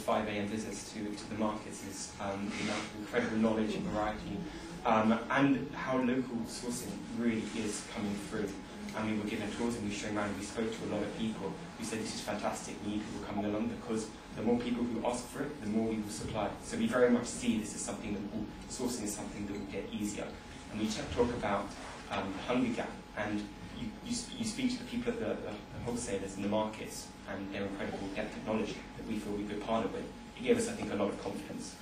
5 AM visits to the markets is the amount of incredible knowledge and variety, and how local sourcing really is coming through. And we were given tours and we showed around and we spoke to a lot of people who said this is fantastic, we need people coming along, because the more people who ask for it, the more we will supply. So we very much see this as something that sourcing is something that will get easier. And we talk about the hunger gap, and you speak to the people at the wholesalers in the markets and their incredible depth of knowledge that we feel we could partner with. It gave us, I think, a lot of confidence.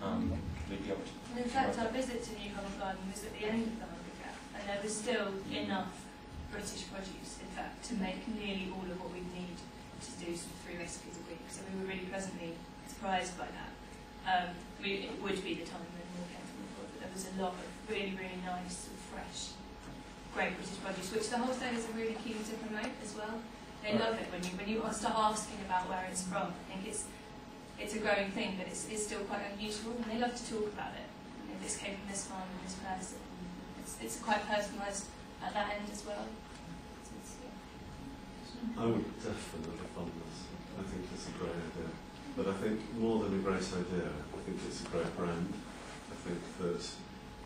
We'd be able to. And in fact, our visit to New Covent Garden was at the end of the hunger gap, and there was still enough British produce, in fact, to make nearly all of what we need to do 3 recipes a week. So we were really pleasantly surprised by that. It would be the time when more came from abroad, but there was a lot of really, really nice, fresh, great British produce, which the wholesalers are really keen to promote as well. They love it when you start asking about where it's from. I think it's a growing thing, but it's still quite unusual, and they love to talk about it. You know, this came from this farm and this person. It's quite personalised at that end as well. I would definitely fund this. I think it's a great idea. But I think more than a great idea, I think it's a great brand. I think that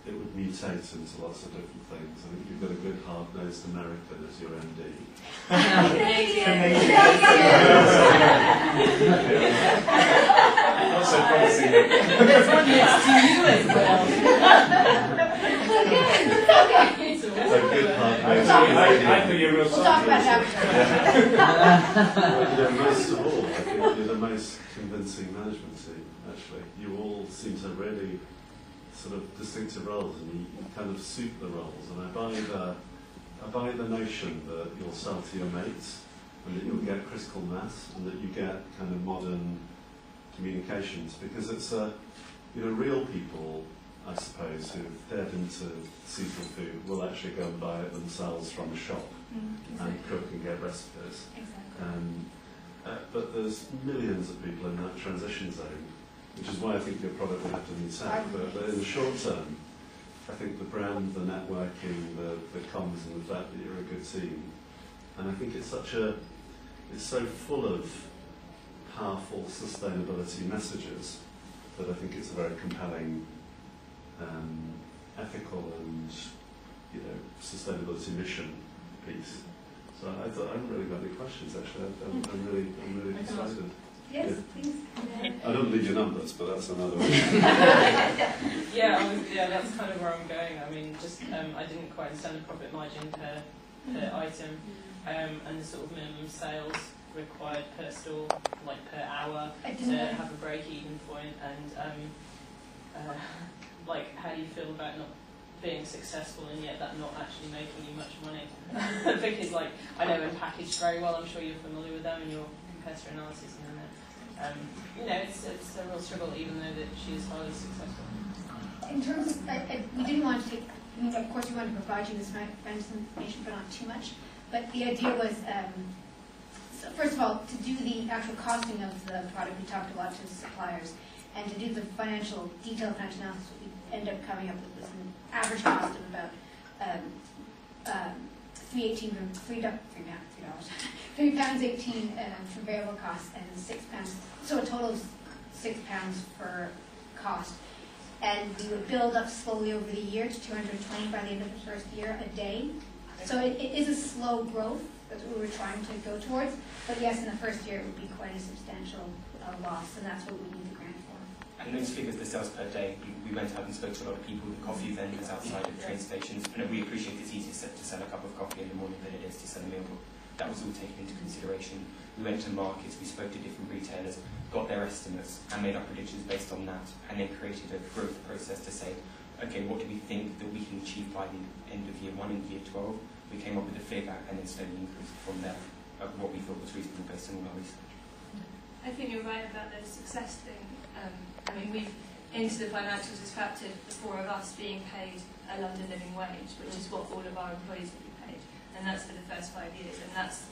it would mutate into lots of different things. I think you've got a good hard-nosed American as your MD. Not so promising. There's one next to you as well. So good hard-nosed. I think you're real. We'll talk about that. Well, most of all, I think you're the most convincing management team, actually. You all seem to really sort of distinctive roles, and you kind of suit the roles. And I buy the notion that you'll sell to your mates, and that you'll get critical mass, and that you get kind of modern communications, because it's real people, I suppose, who've dared into seasonal food will actually go and buy it themselves from a shop and cook and get recipes. Exactly. But there's millions of people in that transition zone, which is why I think your product will have to mutate. But in the short term, I think the brand, the networking, the comms, and the fact that you're a good team, and I think it's so full of powerful sustainability messages that I think it's a very compelling, ethical and sustainability mission piece. So I haven't really got any questions actually. I'm really excited. Yes, please. I don't need your numbers, but that's another one. Yeah, that's kind of where I'm going. I mean, I didn't quite understand the profit margin per item, and the sort of minimum sales required per store, like per hour, to have a break-even point, and like, how do you feel about not being successful and yet that not actually making you much money? Because, like, I know when packaged very well, I'm sure you're familiar with them and your competitor analysis and it's a real struggle, even though that she is highly successful. In terms of, we didn't want to take, of course we wanted to provide you this information, but not too much. But the idea was, so first of all, to do the actual costing of the product, we talked a lot to the suppliers, and to do the detailed financial analysis, we end up coming up with an average cost of about £3.18 for variable costs and £6, so a total of £6 for cost. And we would build up slowly over the year to 220 by the end of the first year a day. So it is a slow growth. That's what we were trying to go towards. But yes, in the first year it would be quite a substantial loss, and that's what we need the grant for. And those figures, the sales per day, we went out and spoke to a lot of people, the coffee vendors outside of train stations. We appreciate it's easier to sell a cup of coffee in the morning than it is to sell a meal book. That was all taken into consideration. We went to markets, we spoke to different retailers, got their estimates, and made our predictions based on that, and then created a growth process to say, okay, what do we think that we can achieve by the end of year 1 and year 12? We came up with a figure and then slowly increased from there of what we thought was reasonable based on all our research. I think you're right about the success thing. We've, into the financials, is factored the 4 of us being paid a London living wage, which is what all of our employees would be paid, and that's for the first 5 years. And that's,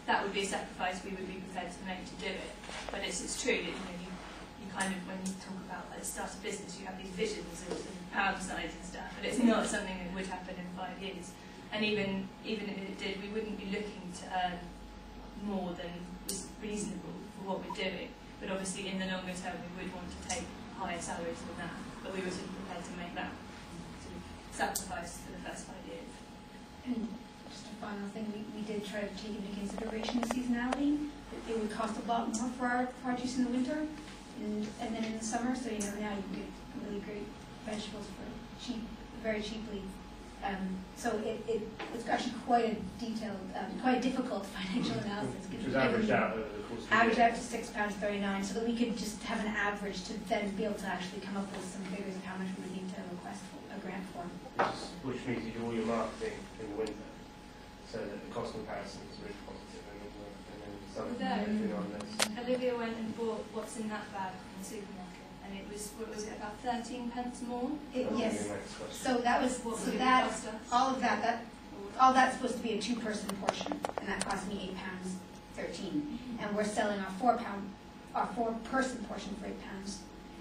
that would be a sacrifice we would be prepared to make to do it. But it's true that you kind of, when you talk about start a business, you have these visions of pound size and stuff, but it's not something that would happen in 5 years. And even if it did, we wouldn't be looking to earn more than was reasonable for what we're doing. But obviously in the longer term we would want to take higher salaries than that. But we were sort of prepared to make that sort of sacrifice for the first 5 years. And just a final thing, we did try to take into consideration seasonality. It would cost a lot more for our produce in the winter and then in the summer, so you know now you can get really great vegetables for very cheaply. So it's actually quite a detailed, quite a difficult financial analysis. Which was averaged out over the course of the year. Averaged out to £6.39, so that we could just have an average to then be able to actually come up with some figures of how much we would need to request a grant for. Which means you do all your marketing in the winter, so that the cost comparison is really positive, and then summer everything on this. Olivia went and bought what's in that bag from the supermarket, and it was, what was it, about 13 pence more? Yes. So all of that's supposed to be a 2-person portion, and that cost me £8.13. And we're selling our 4-person portion for £8.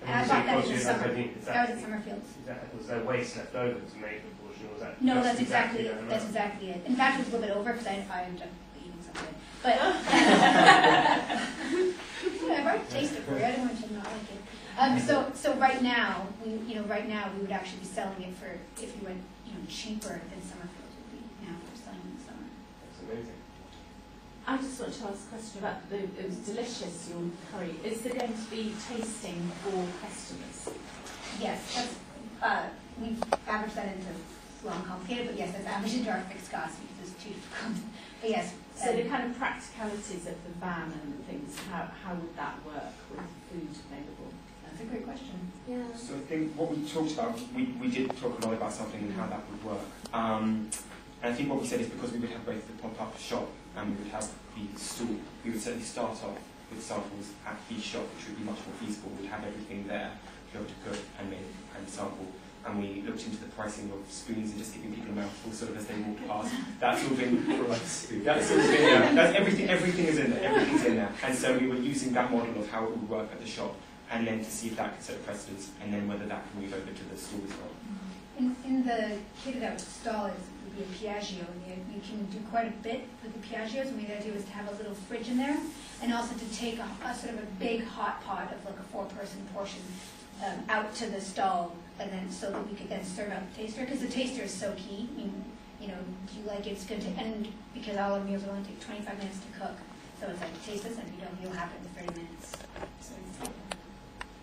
And I bought that in the summer. That was at Summerfields. Was there waste left over to make the portion, or was that? No, that's exactly it. That's exactly it. In fact, it was a little bit over because I ended up eating some of it. But whatever, I taste it for you. I don't want you to not like it. So right now, we would actually be selling it for, if you went cheaper than Summerfields would be. Now we're selling in the summer. That's amazing. I just want to ask a question about it was delicious, your curry. Is there going to be tasting for customers? Yes, that's, we've averaged that into long complicated, but yes, that's averaged into our fixed costs because it's too difficult. But yes. So the kind of practicalities of the van and things, how would that work with food available? That's a great question. Yeah. So I think what we talked about, we did talk a lot about something and how that would work. And I think what we said is because we would have both the pop-up shop and we would have the stall, we would certainly start off with samples at the shop, which would be much more feasible. We'd have everything there to be able to cook and make and sample. And we looked into the pricing of spoons and just giving people a mouthful sort of as they walk past. That's all been everything is in there. Everything's in there. And so we were using that model of how it would work at the shop, and then to see if that could set a precedence, and then whether that can move over to the store as well. In the kitted out stall would be a Piaggio, and you can do quite a bit with the Piaggios. And the idea was to have a little fridge in there, and also to take a sort of a big hot pot of like a 4-person portion out to the stall, and then so that we could then serve out the taster, because the taster is so key. I mean, do you like it? It's going to, and because all our meals will only take 25 minutes to cook, so it's like taste this, and you'll have it in 30 minutes. So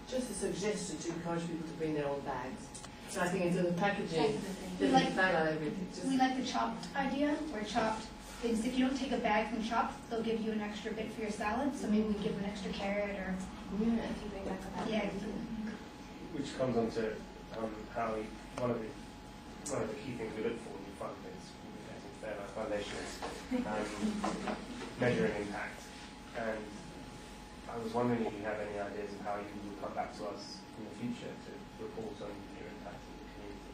just a suggestion to encourage people to bring their own bags. So I think into the packaging, we like everything. we like the chopped idea, where chopped. If you don't take a bag from chopped, they'll give you an extra bit for your salad. So maybe we give an extra carrot or If you bring back a bag. yeah. Which comes on to how one of the key things we look for when we fund things, I think Fairlife Foundation is measuring impact. And I was wondering if you have any ideas of how you will come back to us in the future to report on your impact in the community.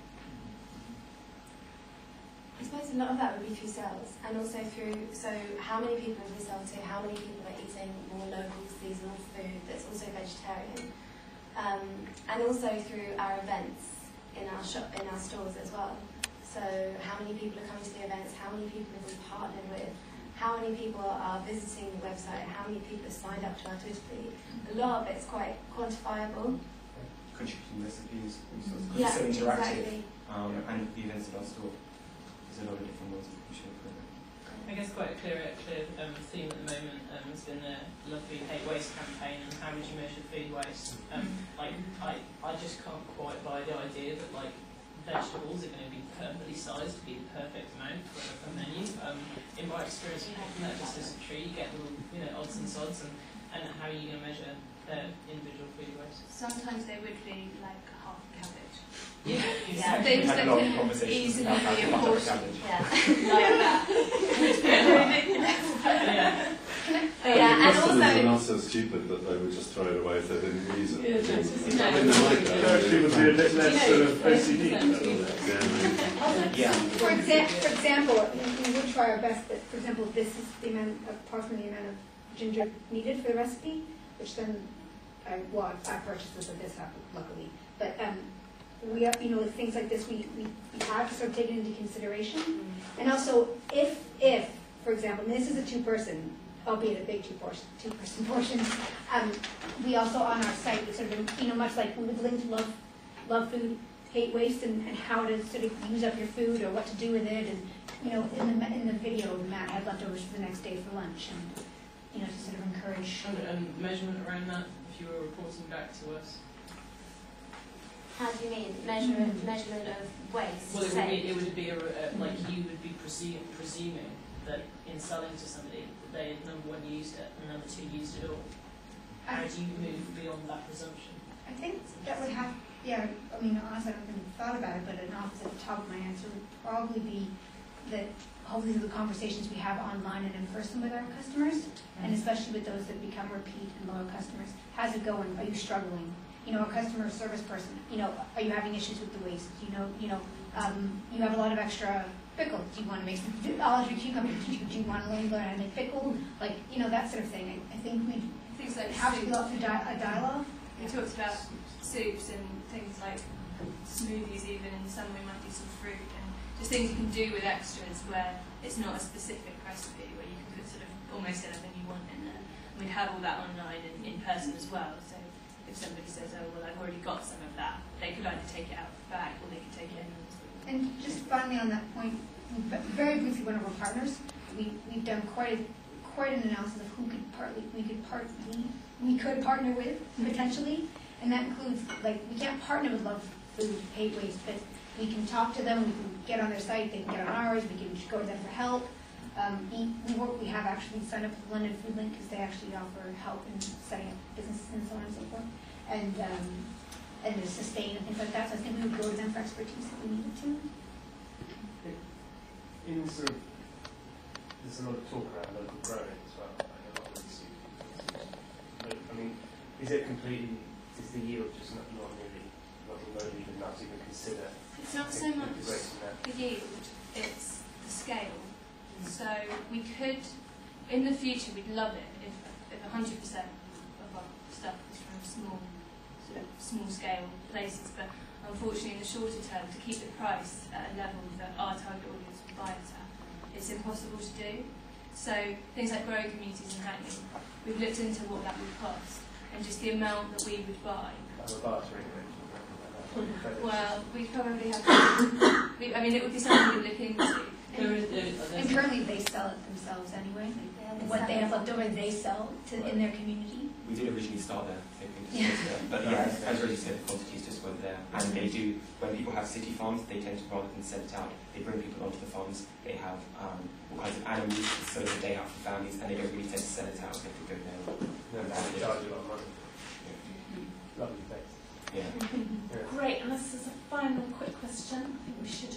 I suppose a lot of that would be through sales, and also through, so how many people have we sold to, how many people are eating more local seasonal food that's also vegetarian, and also through our events in our shop, in our stores as well. So how many people are coming to the events, how many people have we partnered with, how many people are visiting the website, how many people have signed up to our Twitter feed. A lot of it's quite quantifiable. Contributing recipes, resources, Yeah, so interactive, exactly. and the events in our store. There's a lot of different ways we should improve it. I guess quite a clear theme at the moment has been the Love Food Hate Waste campaign, and how would you measure food waste? I just can't quite buy the idea that vegetables are going to be perfectly sized to be the perfect amount for a menu. In my experience, picking that just as a tree, you get little odds and sods, and how are you going to measure individual food waste? Sometimes they would be like half a cabbage. Yeah. Things We've had that a lot of can conversations easily about how be to butter imported. cabbage. Like that. Yeah. Yeah, and customers are also not so stupid that they would just throw it away if they didn't use it. Yeah, just- I mean, they might go. Actually, would be a bit less sort of OCD. Yeah. For example, we would try our best. But for example, this is the amount, approximately the amount of ginger needed for the recipe, which then I purchased this at this luckily. But we are, things like this we have to sort of take it into consideration. And also, if for example, and this is a 2-person, albeit a big two-person portion. We also on our site, we sort of, much like we would link love food, hate waste, and how to sort of use up your food or what to do with it. And in the video, Matt had leftovers for the next day for lunch, and to sort of encourage. And measurement around that, if you were reporting back to us. How do you mean measurement of waste? Well, it would be like you would be presuming that in selling to somebody that they number one used it and number two used it all. How do you move beyond that presumption? I think that would have, honestly, I haven't really thought about it, but off the top of my answer would probably be that hopefully the conversations we have online and in person with our customers, and especially with those that become repeat and loyal customers. How's it going? Are you struggling? A customer service person, are you having issues with the waste? You have a lot of extra pickles. Do you want to make some, I'll add your cucumber. Do you want to learn how to make pickle? That sort of thing. I think we have to go through a dialogue. We talked about soups and things like smoothies even, and some we might do some fruit, and just things you can do with extras where it's not a specific recipe, where you can put sort of almost anything you want in there. And we'd have all that online and in person as well, so if somebody says, oh, well, I've already got some of that, they could either take it out of the bag or they could take it in. And just finally on that point, very briefly, one of our partners, we've done quite an analysis of who we could partner with potentially, and that includes, we can't partner with Love Food, Hate Waste, but we can talk to them, we can get on their site, they can get on ours, we can go to them for help. We have actually signed up with London Food Link because they actually offer help in setting up businesses and so on and so forth, and to sustain and things like that. So I think we would go to them for expertise if we needed to. In sort of, there's a lot of talk around local growing as well. A lot of is it completely? Is the yield just not really good enough to even consider? It's not so much the yield; it's the scale. So we could, in the future, we'd love it if 100% of our stuff was from small scale places. But unfortunately, in the shorter term, to keep the price at a level that our target audience would buy it at, it's impossible to do. So things like growing communities and Hackney, we've looked into what that would cost and just the amount that we would buy. Well, we probably have to, it would be something we'd look into. And currently they sell it themselves anyway. What they have left over, they sell in their community. We did originally start there, but as Rosie said, the quantities just weren't there. And they do, when people have city farms, they tend to, rather than send it out, they bring people onto the farms. They have all kinds of animals, so the day out for families, and they don't really tend to sell it out. They have to go there. No, they charge a lot of money. Lovely place. Yeah. Great, unless there's a final quick question, I think we should